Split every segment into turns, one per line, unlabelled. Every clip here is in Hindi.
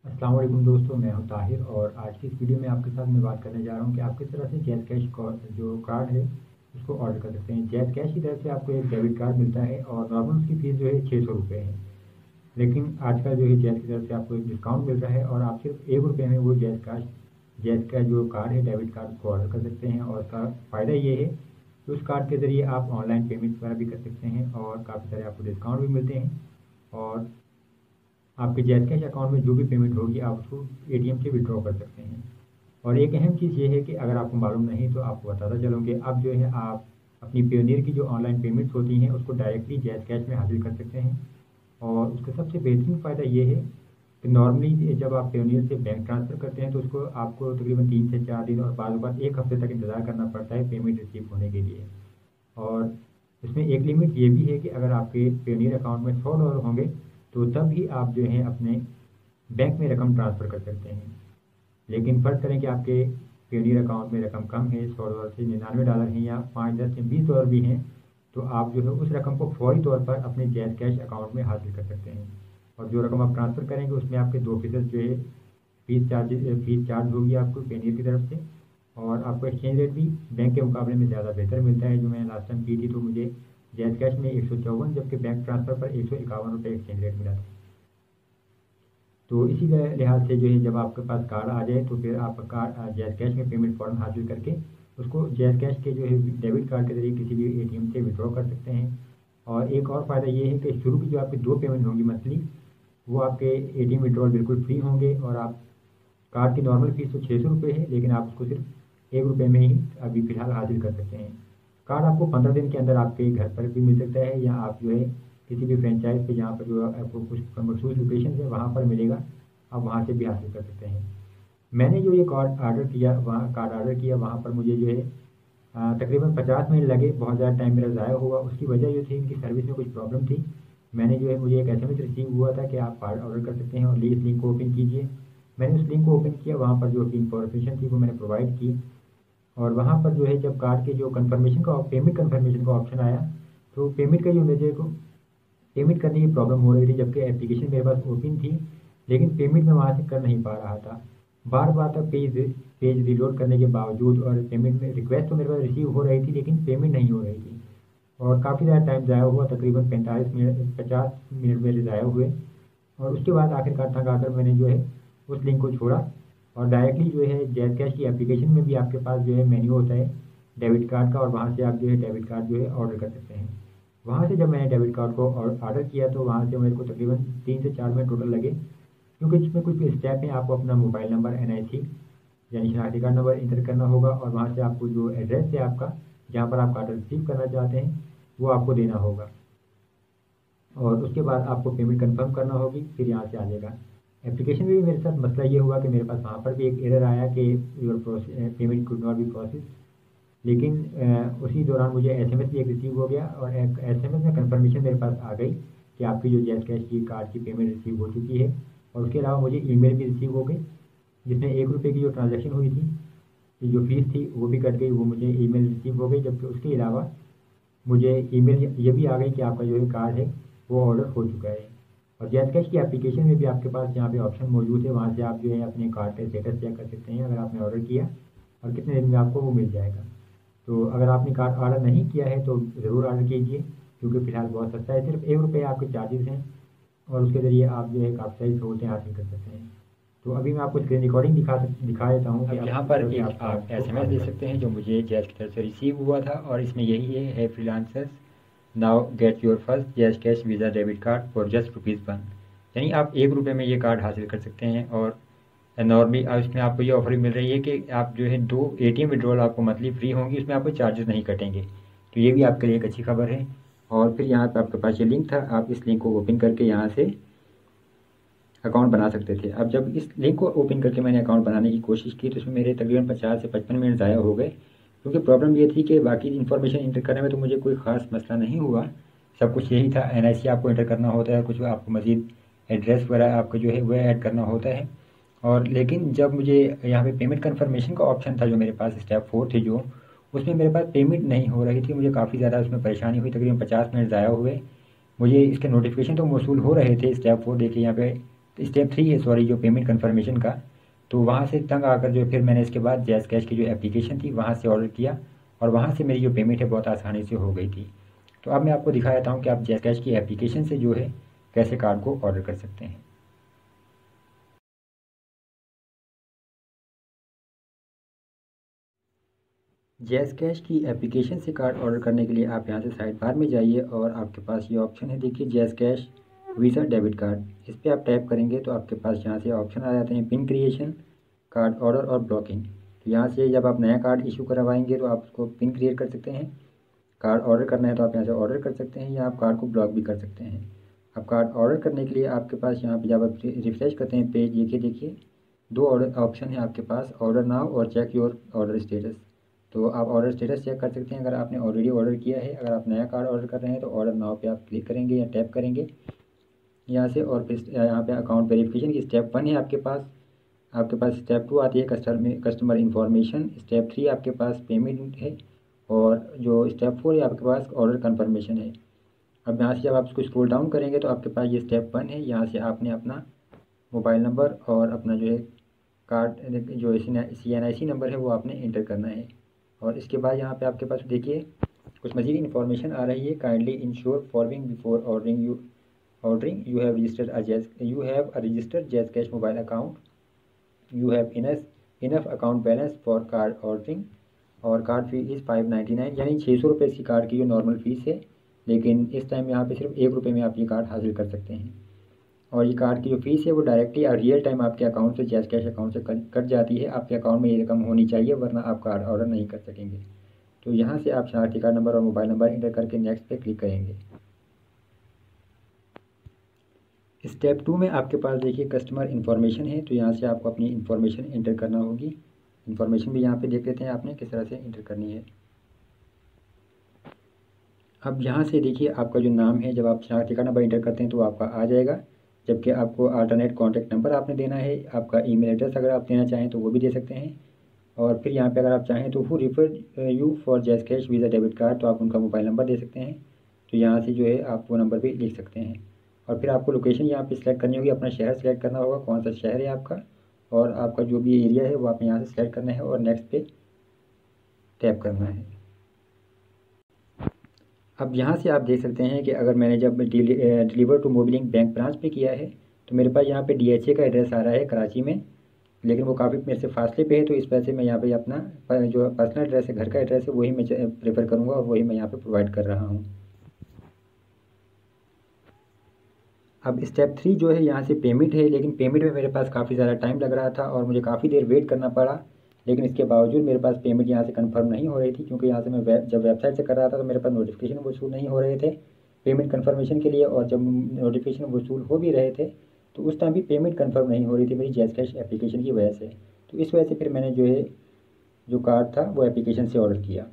अस्सलाम वालेकुम दोस्तों, मैं हूं ताहिर और आज की इस वीडियो में आपके साथ मैं बात करने जा रहा हूं कि आप किस तरह से जैज़ कैश जो कार्ड है उसको ऑर्डर कर सकते हैं। जैज़ कैश की तरफ से आपको एक डेबिट कार्ड मिलता है और नॉर्मल उसकी फ़ीस जो है 600 रुपये है। लेकिन आजकल जो है जैज़ की तरफ से आपको एक डिस्काउंट मिल रहा है और आप सिर्फ 1 रुपये में वो जैज़ का जो कार्ड है, डेबिट कार्ड, उसको ऑर्डर कर सकते हैं। और उसका फ़ायदा ये है कि उस कार्ड के ज़रिए आप ऑनलाइन पेमेंट वगैरह भी कर सकते हैं और काफ़ी सारे आपको डिस्काउंट भी मिलते हैं। और आपके जैज़ कैश अकाउंट में जो भी पेमेंट होगी आप उसको एटीएम से विड्रॉ कर सकते हैं। और एक अहम चीज़ ये है कि अगर आपको मालूम नहीं तो आपको बताता चलूँ कि अब जो है आप अपनी पेयोनियर की जो ऑनलाइन पेमेंट्स होती हैं उसको डायरेक्टली जैज़ कैश में हासिल कर सकते हैं। और उसका सबसे बेहतरीन फ़ायदा ये है कि नॉर्मली जब आप पेयोनियर से बैंक ट्रांसफ़र करते हैं तो उसको आपको तकरीबन 3 से 4 दिन और बाद 1 हफ़्ते तक इंतज़ार करना पड़ता है पेमेंट रिसीव होने के लिए। और इसमें एक लिमिट ये भी है कि अगर आपके पेयोनियर अकाउंट में $100 होंगे तो तब ही आप जो है अपने बैंक में रकम ट्रांसफ़र कर सकते हैं। लेकिन फ़र्ज़ करें कि आपके पेयोनियर अकाउंट में रकम कम है, $100 से $99 हैं या 5, 10 या $20 भी हैं, तो आप जो है उस रकम को फ़ौरी तौर पर अपने जैज़ कैश अकाउंट में हासिल कर सकते हैं। और जो रकम आप ट्रांसफ़र करेंगे उसमें आपके 2% जो है फ़ीस चार्ज होगी आपको पेयोनियर की तरफ से। और आपको एक्सचेंज रेट भी बैंक के मुकाबले में ज़्यादा बेहतर मिलता है। जो मैंने लास्ट टाइम की थी तो मुझे जैज़ कैश में 154, जबकि बैंक ट्रांसफ़र पर ₹151 एक्सचेंज रेट मिला था। तो इसी लिहाज से जो है जब आपके पास कार्ड आ जाए तो फिर आप कार्ड जैज़ कैश में पेमेंट फ़ौरन हासिल करके उसको जैज़ कैश के जो है डेबिट कार्ड के ज़रिए किसी भी एटीएम से विड्रॉ कर सकते हैं। और एक और फ़ायदा ये है कि शुरू की जो आपकी 2 पेमेंट होंगी मंथली, वो आपके एटीएम विड्रॉल बिल्कुल फ्री होंगे। और आप कार्ड की नॉर्मल फ़ीस तो ₹600 है, लेकिन आप उसको सिर्फ ₹1 में ही अभी फ़िलहाल हासिल कर सकते हैं। कार्ड आपको 15 दिन के अंदर आपके घर पर भी मिल सकता है या आप जो है किसी भी फ्रेंचाइज़ पे जहाँ पर जो आपको कुछ मखसूस लोकेशन है वहाँ पर मिलेगा, आप वहाँ से भी हासिल कर सकते हैं। मैंने जो ये कार्ड ऑर्डर किया वहाँ पर मुझे जो है तकरीबन 50 मिनट लगे, बहुत ज़्यादा टाइम मेरा ज़ाया हुआ। उसकी वजह ये थी इनकी सर्विस में कुछ प्रॉब्लम थी। मैंने जो है मुझे एक एसएमएस रिसीव हुआ था कि आप कार्ड ऑर्डर कर सकते हैं और इस लिंक को ओपन कीजिए। मैंने उस लिंक को ओपन किया, वहाँ पर जो भी इंफॉर्मेशन थी वो मैंने प्रोवाइड की। और वहाँ पर जो है जब कार्ड के जो पेमेंट कन्फर्मेशन का ऑप्शन आया, तो पेमेंट का जो मेरे को पेमेंट करने की प्रॉब्लम हो रही थी, जबकि एप्लीकेशन मेरे पास ओपन थी, लेकिन पेमेंट मैं वहाँ से कर नहीं पा रहा था। बार-बार तक पेज रीलोड करने के बावजूद और पेमेंट में रिक्वेस्ट तो मेरे पास रिसीव हो रही थी, लेकिन पेमेंट नहीं हो रही थी। और काफ़ी ज़्यादा टाइम ज़ाया हुआ, तकरीबन 50 मिनट मेरे ज़ाया हुए। और उसके बाद आखिरकार थक हार मैंने जो है उस लिंक को छोड़ा और डायरेक्टली जो है जैज़ कैश की एप्लीकेशन में भी आपके पास जो है मेन्यू होता है डेबिट कार्ड का, और वहाँ से आप जो है डेबिट कार्ड जो है ऑर्डर कर सकते हैं। वहाँ से जब मैंने डेबिट कार्ड को ऑर्डर किया तो वहाँ से मेरे को तकरीबन 3 से 4 मिनट टोटल लगे, क्योंकि इसमें कुछ स्टेप हैं। आपको अपना मोबाइल नंबर, एनआईसी यानी शनाख्ती कार्ड नंबर इंटर करना होगा और वहाँ से आपको जो एड्रेस है आपका, जहाँ पर आप कार्ड रिसीव करना चाहते हैं, वो आपको देना होगा। और उसके बाद आपको पेमेंट कंफर्म करना होगी, फिर यहाँ से आ जाएगा। एप्लीकेशन में भी मेरे साथ मसला ये हुआ कि मेरे पास वहाँ पर भी एक एरर आया कि your payment could not be process. लेकिन उसी दौरान मुझे एसएमएस भी एक रिसीव हो गया और एक एसएमएस में कंफर्मेशन मेरे पास आ गई कि आपकी जो जैज़ कैश की कार्ड की पेमेंट रिसीव हो चुकी है। और उसके अलावा मुझे ईमेल भी रिसीव हो गई, जिसमें ₹1 की जो ट्रांज़ैक्शन हुई थी, की जो फ़ीस थी वो भी कट गई, वो मुझे ईमेल रिसीव हो गई। जबकि उसके अलावा मुझे ईमेल ये भी आ गई कि आपका जो है कार्ड है वो ऑर्डर हो चुका है। और जैज़ कैश की एप्लीकेशन में भी आपके पास यहाँ पे ऑप्शन मौजूद है, वहाँ से आप जो है अपने कार्ड का स्टेटस चेक कर सकते हैं अगर आपने ऑर्डर किया, और कितने दिन में आपको वो मिल जाएगा। तो अगर आपने कार्ड ऑर्डर नहीं किया है तो ज़रूर ऑर्डर कीजिए, क्योंकि फ़िलहाल बहुत सस्ता है, सिर्फ ₹1 आपके चार्जेज़ हैं और उसके ज़रिए आप जो है काफ़ी सारी सहूलतें हासिल कर सकते हैं। तो अभी मैं आपको स्क्रीन रिकॉर्डिंग दिखा देता हूँ कि
अब
आप
यहाँ
किस
पर
तरह से
एक
आप
आप
कार्ड को
एसएमएस
ऑर्डर
दे
कर
सकते
सकते
हैं
हैं।
जो मुझे जैज़ की तरफ से रिसीव हुआ था, और इसमें यही है freelancers now get your first jazz Cash Visa debit card for just ₹1। यानी आप ₹1 में ये कार्ड हासिल कर सकते हैं। और नॉर्मली इसमें आपको ये ऑफर भी मिल रही है कि आप जो है 2 एटीएम विड्रॉल आपको मंथली फ्री होंगी, उसमें आपको चार्जेस नहीं कटेंगे। तो ये भी आपके लिए एक अच्छी खबर है। और फिर यहाँ पर आपके पास ये लिंक था, आप इस लिंक को ओपन करके यहाँ से अकाउंट बना सकते थे। अब जब इस लिंक को ओपन करके मैंने अकाउंट बनाने की कोशिश की तो इसमें मेरे तकरीबन 50 से 55 मिनट ज़ाया हो गए, क्योंकि प्रॉब्लम ये थी कि बाकी इन्फॉर्मेशन इंटर करने में तो मुझे कोई ख़ास मसला नहीं हुआ। सब कुछ यही था, एनआईसी आपको इंटर करना होता है, कुछ आपको मज़ीद एड्रेस वगैरह आपको जो है वह ऐड करना होता है। और लेकिन जब मुझे यहाँ पे पेमेंट कन्फर्मेशन का ऑप्शन था, जो मेरे पास स्टेप 4 थी जो, उसमें मेरे पास पेमेंट नहीं हो रही थी। मुझे काफ़ी ज़्यादा उसमें परेशानी हुई, तकरीबन 50 मिनट ज़ाया हुए। मुझे इसके नोटिफिकेशन तो मौसूल हो रहे थे, स्टेप 4 देखिए यहाँ पे तो स्टेप 3 है सॉरी जो पेमेंट कन्फर्मेशन का। तो वहाँ से तंग आकर जो फिर मैंने इसके बाद जैज़ कैश की जो एप्लीकेशन थी वहाँ से ऑर्डर किया और वहाँ से मेरी जो पेमेंट है बहुत आसानी से हो गई थी। तो अब मैं आपको दिखा देता हूँ कि आप जैज़ कैश की एप्लीकेशन से जो है कैसे कार्ड को ऑर्डर कर सकते हैं। जैज़ कैश की एप्लीकेशन से कार्ड ऑर्डर करने के लिए आप यहाँ से साइड बार में जाइए और आपके पास ये ऑप्शन है, देखिए jazz Cash Visa debit card. इस पर आप टैप करेंगे तो आपके पास यहाँ से ऑप्शन आ जाते हैं पिन क्रिएशन, कार्ड ऑर्डर और ब्लॉकिंग। तो यहाँ से जब आप नया कार्ड इशू करवाएंगे तो आप उसको पिन क्रिएट कर सकते हैं, कार्ड ऑर्डर करना है तो आप यहाँ से ऑर्डर कर सकते हैं या आप कार्ड को ब्लॉक भी कर सकते हैं। अब कार्ड ऑर्डर करने के लिए आपके पास यहाँ पे जब आप रिफ्रेश करते हैं पेज, देखिए दो ऑर्डर ऑप्शन है आपके पास, ऑर्डर नाउ और चेक योर ऑर्डर स्टेटस। तो आप ऑर्डर स्टेटस चेक कर सकते हैं अगर आपने ऑलरेडी ऑर्डर किया है। अगर आप नया कार्ड ऑर्डर कर रहे हैं तो ऑर्डर नाउ पे आप क्लिक करेंगे या टैप करेंगे यहाँ से, और फिर यहाँ पे अकाउंट वेरिफिकेशन की स्टेप 1 है आपके पास स्टेप 2 आती है कस्टमर इन्फॉर्मेशन, स्टेप 3 आपके पास पेमेंट है और जो स्टेप 4 है आपके पास ऑर्डर कन्फर्मेशन है। अब यहाँ से जब आप इसको स्क्रॉल डाउन करेंगे तो आपके पास ये स्टेप 1 है, यहाँ से आपने अपना मोबाइल नंबर और अपना जो है कार्ड जो CNIC नंबर है वो आपने इंटर करना है। और इसके बाद यहाँ पे आपके पास देखिए कुछ मज़ीद इन्फॉर्मेशन आ रही है, kindly ensure forwarding before ordering you have registered jazz cash mobile account, you have enough account balance for card ordering और कार्ड फी इज़ 599, यानी 600 रुपये की कार्ड की जो नॉर्मल फ़ीस है, लेकिन इस टाइम यहाँ पे सिर्फ 1 रुपये में आप ये कार्ड हासिल कर सकते हैं। और ये कार्ड की जो फ़ीस है वो डायरेक्टली और रियल टाइम आपके अकाउंट से जैज़ कैश अकाउंट से कट जाती है। आपके अकाउंट में ये रकम होनी चाहिए वरना आप कार्ड ऑर्डर नहीं कर सकेंगे। तो यहाँ से आप शनाख्ती कार्ड नंबर और मोबाइल नंबर इंटर करके नेक्स्ट पे क्लिक करेंगे। स्टेप 2 में आपके पास देखिए कस्टमर इन्फॉर्मेशन है, तो यहाँ से आपको अपनी इन्फॉर्मेशन इंटर करना होगी। इन्फॉर्मेशन भी यहाँ पे देख लेते हैं आपने किस तरह से इंटर करनी है। अब यहाँ से देखिए आपका जो नाम है, जब आप शनाख्ती कार्ड नंबर इंटर करते हैं तो आपका आ जाएगा, जबकि आपको अल्टरनेट कॉन्टैक्ट नंबर आपने देना है। आपका ईमेल एड्रेस अगर आप देना चाहें तो वो भी दे सकते हैं। और फिर यहाँ पे अगर आप चाहें तो who refer you for Jazz Cash Visa debit card, तो आप उनका मोबाइल नंबर दे सकते हैं। तो यहाँ से जो है आप वो नंबर भी लिख सकते हैं। और फिर आपको लोकेशन यहाँ पे सिलेक्ट करनी होगी, अपना शहर सेलेक्ट करना होगा, कौन सा शहर है आपका, और आपका जो भी एरिया है वो आप यहाँ से सिलेक्ट करना है और नेक्स्ट पे टैप करना है। अब यहाँ से आप देख सकते हैं कि अगर मैंने जब deliver to Mobilink bank branch पे किया है तो मेरे पास यहाँ पे DHA का एड्रेस आ रहा है कराची में, लेकिन वो काफ़ी मेरे से फासले पे है, तो इस वजह से मैं यहाँ पे अपना जो पर्सनल एड्रेस है, घर का एड्रेस है, वही मैं प्रेफर करूँगा और वही मैं यहाँ पे प्रोवाइड कर रहा हूँ। अब स्टेप 3 जो है यहाँ से पेमेंट है, लेकिन पेमेंट में मेरे पास काफ़ी ज़्यादा टाइम लग रहा था और मुझे काफ़ी देर वेट करना पड़ा, लेकिन इसके बावजूद मेरे पास पेमेंट यहाँ से कंफर्म नहीं हो रही थी, क्योंकि यहाँ से मैं जब वेबसाइट से कर रहा था तो मेरे पास नोटिफिकेशन वसूल नहीं हो रहे थे पेमेंट कंफर्मेशन के लिए, और जब नोटिफिकेशन वसूल हो भी रहे थे तो उस टाइम भी पेमेंट कंफर्म नहीं हो रही थी मेरी जैज़ कैश एप्लीकेशन की वजह से। तो इस वजह से फिर मैंने जो है जो कार्ड था वो एप्लीकेशन से ऑर्डर किया।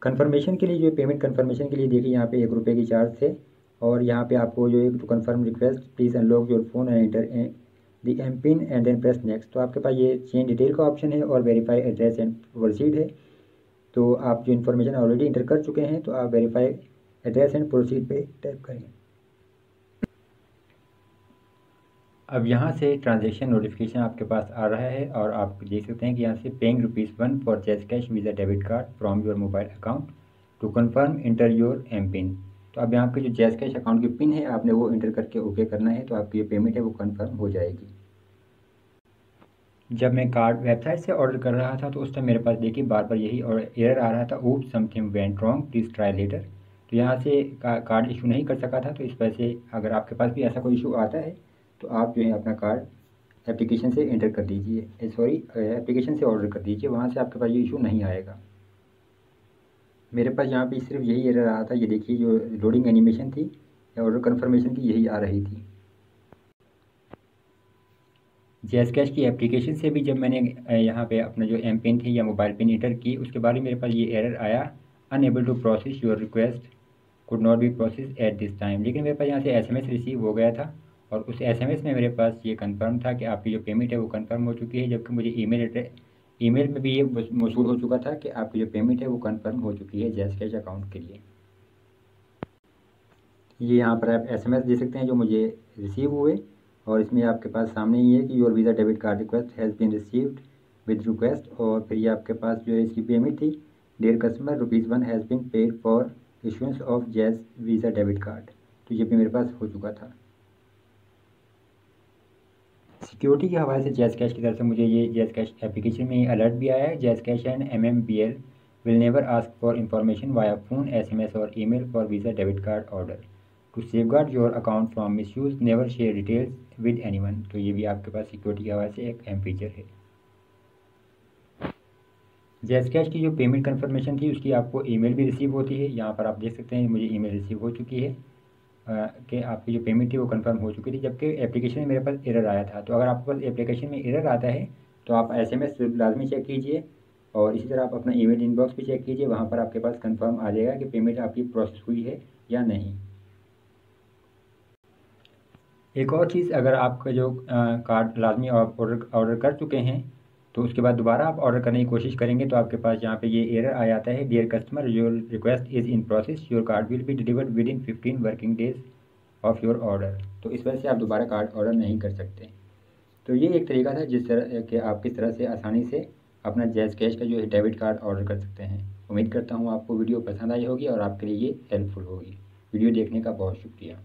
कन्फर्मेशन के लिए जो पेमेंट कन्फर्मेशन के लिए देखिए यहाँ पे 1 रुपये की चार्ज थे, और यहाँ पे आपको जो है to confirm request please unlock your phone and enter the M PIN and then press next. तो आपके पास ये चेंज डिटेल का ऑप्शन है और वेरीफाई एड्रेस एंड प्रोसीड है। तो आप जो इन्फॉर्मेशन ऑलरेडी इंटर कर चुके हैं तो आप वेरीफाई एड्रेस एंड प्रोसीड पे टैप करें। अब यहाँ से ट्रांजैक्शन नोटिफिकेशन आपके पास आ रहा है और आप देख सकते हैं कि यहाँ से paying ₹1 for Jazz Cash Visa debit card from your mobile account to confirm enter your M PIN. तो अब यहाँ पे जो जैज़ कैश अकाउंट की पिन है आपने वो इंटर करके ओके करना है, तो आपकी जो पेमेंट है वो कंफर्म हो जाएगी। जब मैं कार्ड वेबसाइट से ऑर्डर कर रहा था तो उस टाइम मेरे पास देखिए बार बार यही एरर आ रहा था, ऊप something went wrong please try later. तो यहाँ से कार्ड इशू नहीं कर सका था, तो इस वजह से अगर आपके पास भी ऐसा कोई इशू आता है तो आप जो है अपना कार्ड एप्लीकेशन से इंटर कर दीजिए, एप्लीकेशन से ऑर्डर कर दीजिए, वहाँ से आपके पास ये इशू नहीं आएगा। मेरे पास यहाँ पे सिर्फ यही एरर आ रहा था, ये देखिए जो लोडिंग एनिमेशन थी या ऑर्डर कन्फर्मेशन की यही आ रही थी। जैज़ कैश की एप्लीकेशन से भी जब मैंने यहाँ पे अपना जो एम पिन थी या मोबाइल पिन इंटर की उसके बाद मेरे पास ये एरर आया, unable to process your request could not be process at this time. लेकिन मेरे पास यहाँ से SMS रिसीव हो गया था और उस SMS में मेरे पास ये कंफर्म था कि आपकी जो पेमेंट है वो कंफर्म हो चुकी है, जबकि मुझे ईमेल में भी ये मौसूल हो चुका था कि आपकी जो पेमेंट है वो कंफर्म हो चुकी है जैज़ कैश अकाउंट के लिए। ये यहाँ पर आप SMS दे सकते हैं जो मुझे रिसीव हुए, और इसमें आपके पास सामने ही है कि your Visa debit card request has been received with request, और फिर ये आपके पास जो है इसकी पेमेंट थी, dear customer ₹1 has been paid for issuance of Jazz Visa debit card. तो ये भी मेरे पास हो चुका था। सिक्योरिटी के हवाले से जैज़ कैश की तरफ से मुझे ये जैज़ कैश एप्लीकेशन में अलर्ट भी आया है। Jazz Cash and MMBL will never ask for information via phone, SMS और email for Visa debit card order. To safeguard your account from misuse never share details with anyone. तो ये भी आपके पास सिक्योरिटी के हवाले से एक अहम फीचर है। जैज़ कैश की जो पेमेंट कन्फर्मेशन थी उसकी आपको ईमेल भी रिसीव होती है। यहाँ पर आप देख सकते हैं मुझे ईमेल रिसीव हो चुकी है कि आपकी जो पेमेंट थी वो कंफर्म हो चुकी थी, जबकि एप्लीकेशन में मेरे पास एरर आया था। तो अगर आपके पास एप्लीकेशन में एरर आता है तो आप SMS लाजमी चेक कीजिए, और इसी तरह आप अपना ईमेल इनबॉक्स भी चेक कीजिए, वहाँ पर आपके पास कंफर्म आ जाएगा कि पेमेंट आपकी प्रोसेस हुई है या नहीं। एक और चीज़, अगर आपका जो कार्ड लाजमी आप ऑर्डर कर चुके हैं तो उसके बाद दोबारा आप ऑर्डर करने की कोशिश करेंगे तो आपके पास यहाँ पे ये एरर आ जाता है, dear customer your request is in process, your card will be delivered within 15 working days of your order. तो इस वजह से आप दोबारा कार्ड ऑर्डर नहीं कर सकते। तो ये एक तरीका था जिस तरह कि आप किस तरह से आसानी से अपना जैज़ कैश का जो है डेबिट कार्ड ऑर्डर कर सकते हैं। उम्मीद करता हूँ आपको वीडियो पसंद आई होगी और आपके लिए ये हेल्पफुल होगी। वीडियो देखने का बहुत शुक्रिया।